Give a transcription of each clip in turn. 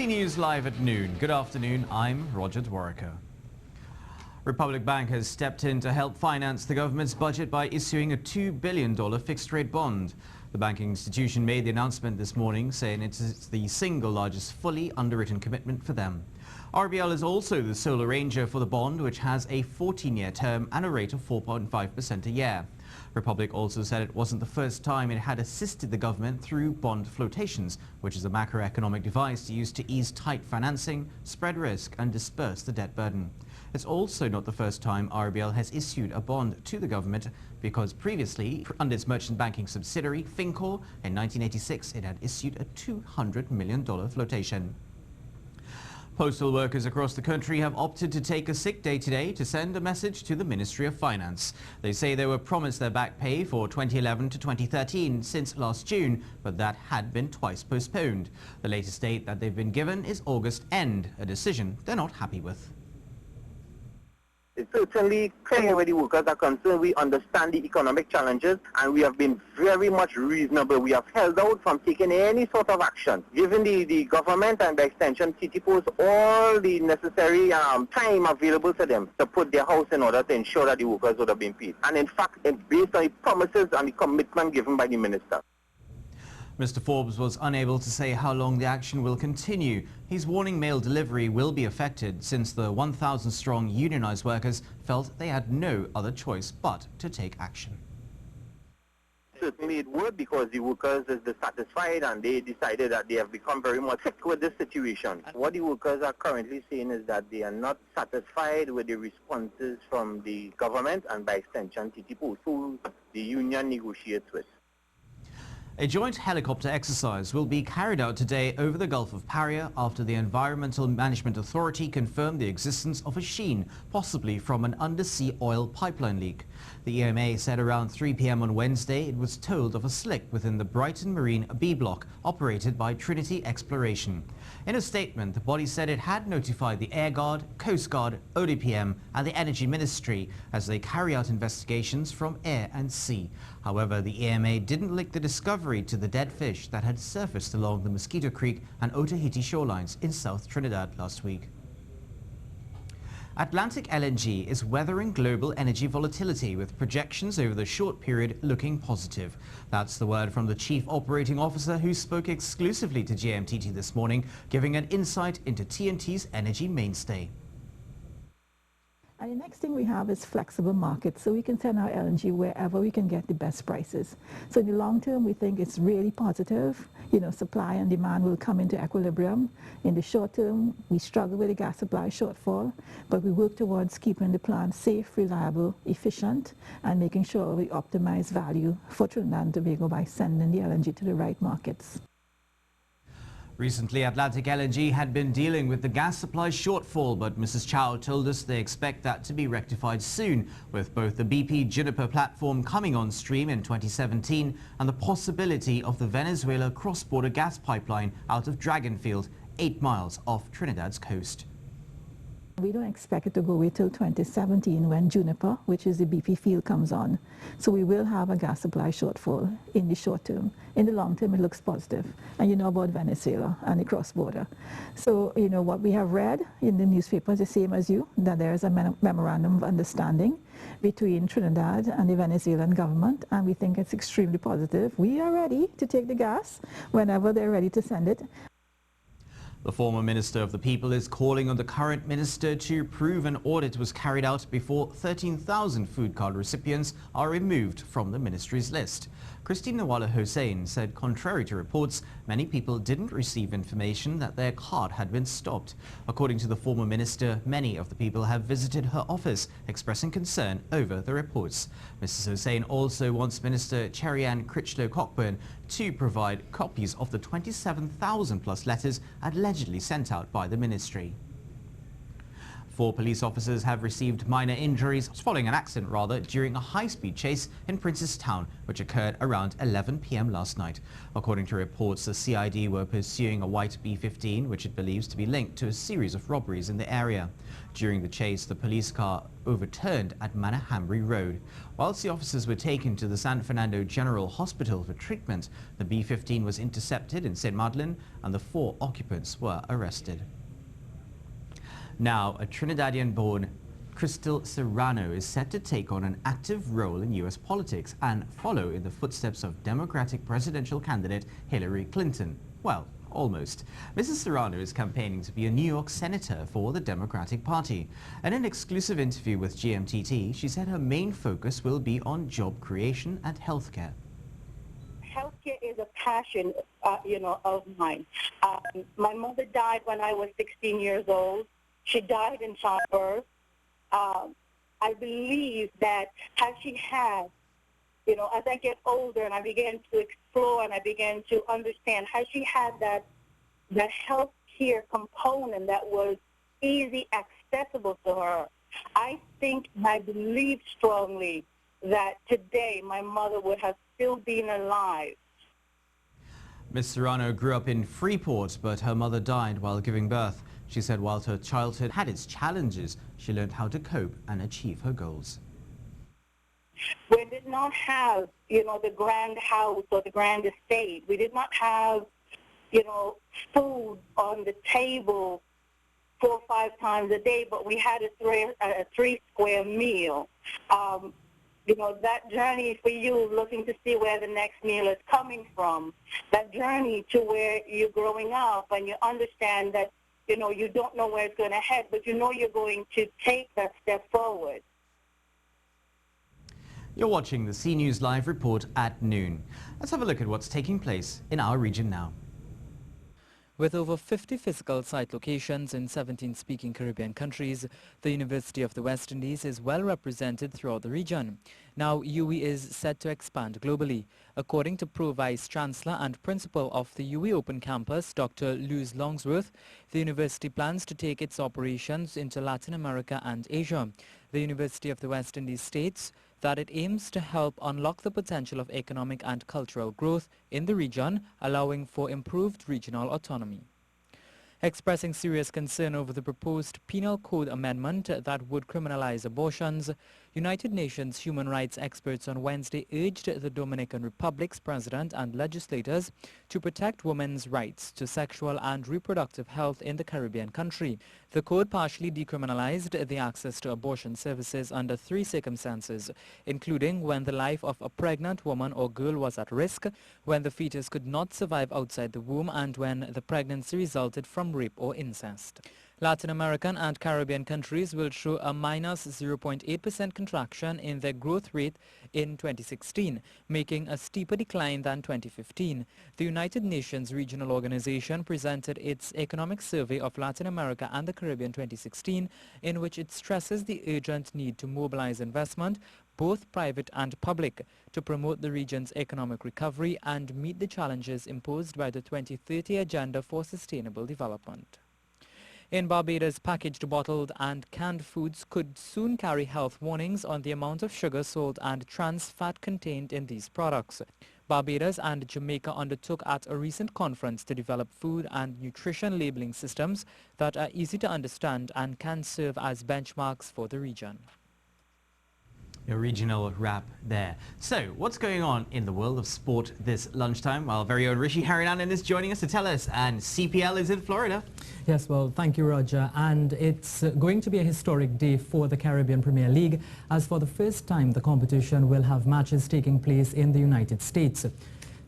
News Live at noon. Good afternoon, I'm Roger Dwarica. Republic Bank has stepped in to help finance the government's budget by issuing a $2 billion fixed-rate bond. The banking institution made the announcement this morning, saying it is the single largest fully underwritten commitment for them. RBL is also the sole arranger for the bond, which has a 14-year term and a rate of 4.5% a year. Republic also said it wasn't the first time it had assisted the government through bond flotations, which is a macroeconomic device used to ease tight financing, spread risk and disperse the debt burden. It's also not the first time RBL has issued a bond to the government, because previously, under its merchant banking subsidiary, Fincor, in 1986, it had issued a $200 million flotation. Postal workers across the country have opted to take a sick day today to send a message to the Ministry of Finance. They say they were promised their back pay for 2011 to 2013 since last June, but that had been twice postponed. The latest date that they've been given is August end, a decision they're not happy with. It's certainly clear where the workers are concerned. We understand the economic challenges and we have been very much reasonable. We have held out from taking any sort of action, giving the government and by extension City Post all the necessary time available to them to put their house in order to ensure that the workers would have been paid. And in fact, it's based on the promises and the commitment given by the minister. Mr. Forbes was unable to say how long the action will continue. He's warning mail delivery will be affected since the 1,000-strong unionized workers felt they had no other choice but to take action. Certainly it would, because the workers is dissatisfied and they decided that they have become very much sick with this situation. What the workers are currently saying is that they are not satisfied with the responses from the government and by extension City Post, who the union negotiates with. A joint helicopter exercise will be carried out today over the Gulf of Paria after the Environmental Management Authority confirmed the existence of a sheen, possibly from an undersea oil pipeline leak. The EMA said around 3 p.m. on Wednesday it was told of a slick within the Brighton Marine B block operated by Trinity Exploration. In a statement, the body said it had notified the Air Guard, Coast Guard, ODPM and the Energy Ministry as they carry out investigations from air and sea. However, the EMA didn't link the discovery to the dead fish that had surfaced along the Mosquito Creek and Otaheite shorelines in South Trinidad last week. Atlantic LNG is weathering global energy volatility with projections over the short period looking positive. That's the word from the Chief Operating Officer, who spoke exclusively to GMTT this morning, giving an insight into TNT's energy mainstay. And the next thing we have is flexible markets, so we can send our LNG wherever we can get the best prices. So in the long term, we think it's really positive. You know, supply and demand will come into equilibrium. In the short term, we struggle with the gas supply shortfall, but we work towards keeping the plant safe, reliable, efficient, and making sure we optimize value for Trinidad and Tobago by sending the LNG to the right markets. Recently, Atlantic LNG had been dealing with the gas supply shortfall, but Mrs. Chow told us they expect that to be rectified soon, with both the BP Juniper platform coming on stream in 2017 and the possibility of the Venezuela cross-border gas pipeline out of Dragonfield, 8 miles off Trinidad's coast. We don't expect it to go away till 2017 when Juniper, which is the BP field, comes on. So we will have a gas supply shortfall in the short term. In the long term, it looks positive. And you know about Venezuela and the cross-border. So, you know, what we have read in the newspapers, the same as you, that there is a memorandum of understanding between Trinidad and the Venezuelan government, and we think it's extremely positive. We are ready to take the gas whenever they're ready to send it. The former Minister of the People is calling on the current minister to prove an audit was carried out before 13,000 food card recipients are removed from the ministry's list. Christine Nawala Hussain said contrary to reports, many people didn't receive information that their card had been stopped. According to the former minister, many of the people have visited her office expressing concern over the reports. Mrs. Hussain also wants Minister Cherry-Ann Critchlow-Cockburn to provide copies of the 27,000 plus letters allegedly sent out by the ministry. 4 police officers have received minor injuries following an accident during a high-speed chase in Princestown, which occurred around 11 p.m. last night. According to reports, the CID were pursuing a white B-15, which it believes to be linked to a series of robberies in the area. During the chase, the police car overturned at Manahambri Road. Whilst the officers were taken to the San Fernando General Hospital for treatment, the B-15 was intercepted in St. Madeleine and the 4 occupants were arrested. Now, a Trinidadian-born Crystal Serrano is set to take on an active role in U.S. politics and follow in the footsteps of Democratic presidential candidate Hillary Clinton. Well, almost. Mrs. Serrano is campaigning to be a New York senator for the Democratic Party. In an exclusive interview with GMTT, she said her main focus will be on job creation and healthcare. Healthcare is a passion, of mine. My mother died when I was 16 years old. She died in childbirth. I believe that had she had, as I get older and I began to explore and I began to understand, had she had that health care component that was easy, accessible to her, I think and I believe strongly that today my mother would have still been alive. Ms. Serrano grew up in Freeport, but her mother died while giving birth. She said while her childhood had its challenges, she learned how to cope and achieve her goals. We did not have, the grand house or the grand estate. We did not have, food on the table 4 or 5 times a day, but we had a 3-square meal. That journey for you, looking to see where the next meal is coming from, that journey to where you're growing up and you understand that, you don't know where it's going to head, but you're going to take that step forward. You're watching the C News Live report at noon. Let's have a look at what's taking place in our region now. With over 50 physical site locations in 17 speaking Caribbean countries, the University of the West Indies is well represented throughout the region. Now, UWI is set to expand globally. According to Pro-Vice Chancellor and Principal of the UWI Open Campus, Dr. Luz Longsworth, the university plans to take its operations into Latin America and Asia. The University of the West Indies states that it aims to help unlock the potential of economic and cultural growth in the region, allowing for improved regional autonomy. Expressing serious concern over the proposed penal code amendment that would criminalize abortions, United Nations human rights experts on Wednesday urged the Dominican Republic's president and legislators to protect women's rights to sexual and reproductive health in the Caribbean country. The code partially decriminalized the access to abortion services under 3 circumstances, including when the life of a pregnant woman or girl was at risk, when the fetus could not survive outside the womb, and when the pregnancy resulted from rape or incest. Latin American and Caribbean countries will show a minus 0.8% contraction in their growth rate in 2016, making a steeper decline than 2015. The United Nations Regional Organization presented its Economic Survey of Latin America and the Caribbean 2016, in which it stresses the urgent need to mobilize investment, both private and public, to promote the region's economic recovery and meet the challenges imposed by the 2030 Agenda for Sustainable Development. In Barbados, packaged, bottled and canned foods could soon carry health warnings on the amount of sugar, salt and trans fat contained in these products. Barbados and Jamaica undertook at a recent conference to develop food and nutrition labeling systems that are easy to understand and can serve as benchmarks for the region. Your regional wrap there. So, what's going on in the world of sport this lunchtime? Our very own Rishi Harinanan is joining us to tell us, and CPL is in Florida. Yes, well, thank you, Roger. And it's going to be a historic day for the Caribbean Premier League, as for the first time the competition will have matches taking place in the United States.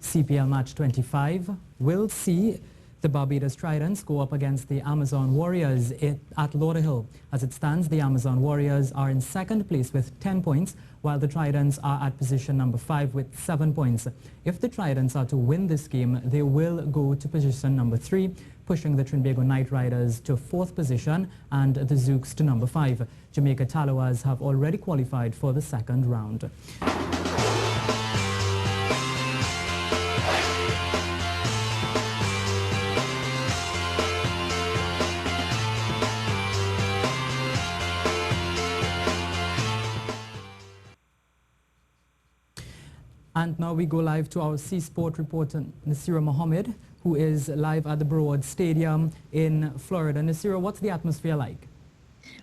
CPL match 25 will see the Barbados Tridents go up against the Amazon Warriors at Lauderhill. As it stands, the Amazon Warriors are in second place with 10 points, while the Tridents are at position number 5 with 7 points. If the Tridents are to win this game, they will go to position number 3, pushing the Trinbago Knight Riders to 4th position and the Zooks to number 5. Jamaica Tallawahs have already qualified for the second round. And now we go live to our C Sport reporter, Nasira Mohammed, who is live at the Broward Stadium in Florida. Nasira, what's the atmosphere like?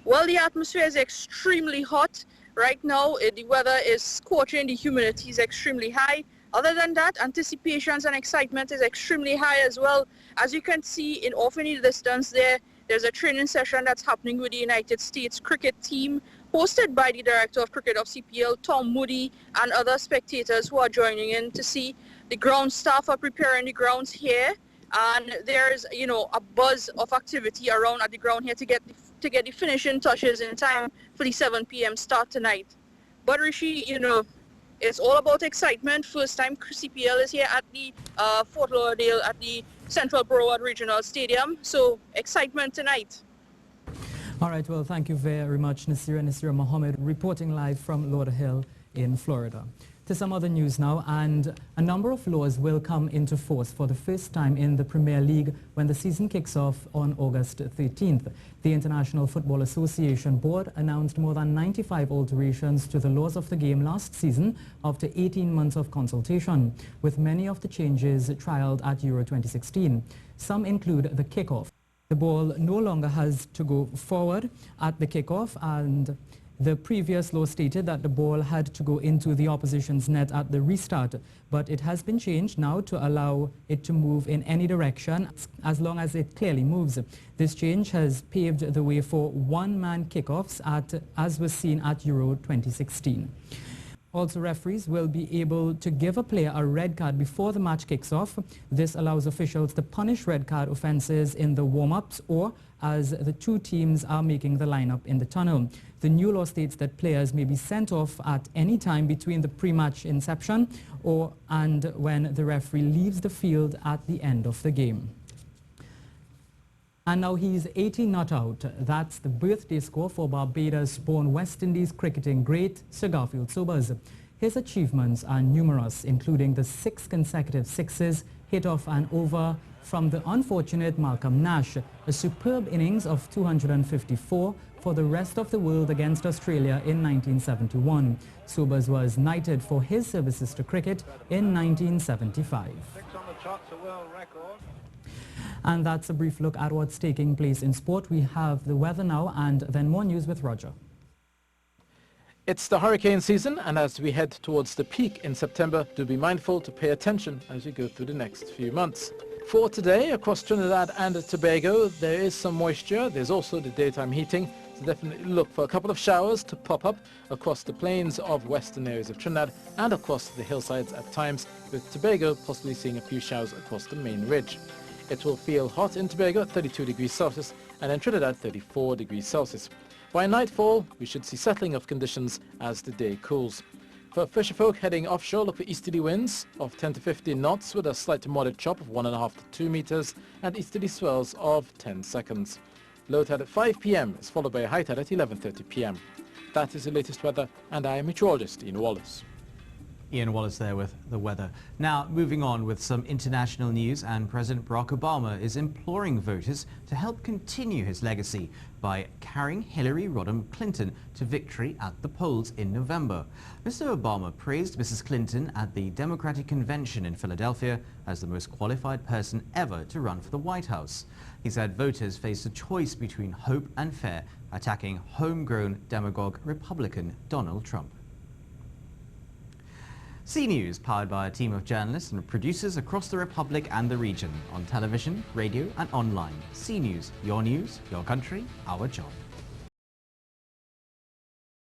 Well, the atmosphere is extremely hot. Right now, the weather is scorching, the humidity is extremely high. Other than that, anticipations and excitement is extremely high as well. As you can see off in the distance there's a training session that's happening with the United States cricket team, hosted by the Director of Cricket of CPL, Tom Moody, and other spectators who are joining in to see. The ground staff are preparing the grounds here, and there's, a buzz of activity around at the ground here to get the finishing touches in time for the 7 p.m. start tonight. But Rishi, it's all about excitement. First time CPL is here at the Fort Lauderdale at the Central Broward Regional Stadium. So excitement tonight. All right, well, thank you very much, Nasira Mohammed, reporting live from Lauderdale in Florida. To some other news now, and a number of laws will come into force for the first time in the Premier League when the season kicks off on August 13th. The International Football Association Board announced more than 95 alterations to the laws of the game last season after 18 months of consultation, with many of the changes trialled at Euro 2016. Some include the kickoff. The ball no longer has to go forward at the kickoff, and the previous law stated that the ball had to go into the opposition's net at the restart, but it has been changed now to allow it to move in any direction as long as it clearly moves. This change has paved the way for one-man kickoffs as was seen at Euro 2016. Also, referees will be able to give a player a red card before the match kicks off. This allows officials to punish red card offences in the warm-ups or as the two teams are making the lineup in the tunnel. The new law states that players may be sent off at any time between the pre-match inception and when the referee leaves the field at the end of the game. And now he's 80 not out. That's the birthday score for Barbados-born West Indies cricketing great Sir Garfield Sobers. His achievements are numerous, including the 6 consecutive sixes, hit off and over from the unfortunate Malcolm Nash, a superb innings of 254 for the rest of the world against Australia in 1971. Sobers was knighted for his services to cricket in 1975. And that's a brief look at what's taking place in sport. We have the weather now and then more news with Roger. It's the hurricane season, and as we head towards the peak in September, do be mindful to pay attention as we go through the next few months. For today, across Trinidad and Tobago, there is some moisture. There's also the daytime heating, so definitely look for a couple of showers to pop up across the plains of western areas of Trinidad and across the hillsides at times, with Tobago possibly seeing a few showers across the main ridge. It will feel hot in Tobago at 32 degrees Celsius and in Trinidad 34 degrees Celsius. By nightfall, we should see settling of conditions as the day cools. For fisherfolk heading offshore, look for easterly winds of 10 to 15 knots with a slight to moderate chop of 1.5 to 2 meters and easterly swells of 10 seconds. Low tide at 5 p.m. is followed by a high tide at 11:30 p.m. That is the latest weather, and I am meteorologist Ian Wallace. Ian Wallace there with the weather. Now, moving on with some international news, and President Barack Obama is imploring voters to help continue his legacy by carrying Hillary Rodham Clinton to victory at the polls in November. Mr. Obama praised Mrs. Clinton at the Democratic Convention in Philadelphia as the most qualified person ever to run for the White House. He said voters face a choice between hope and fear, attacking homegrown demagogue Republican Donald Trump. C News, powered by a team of journalists and producers across the Republic and the region, on television, radio and online. C News, your country, our job.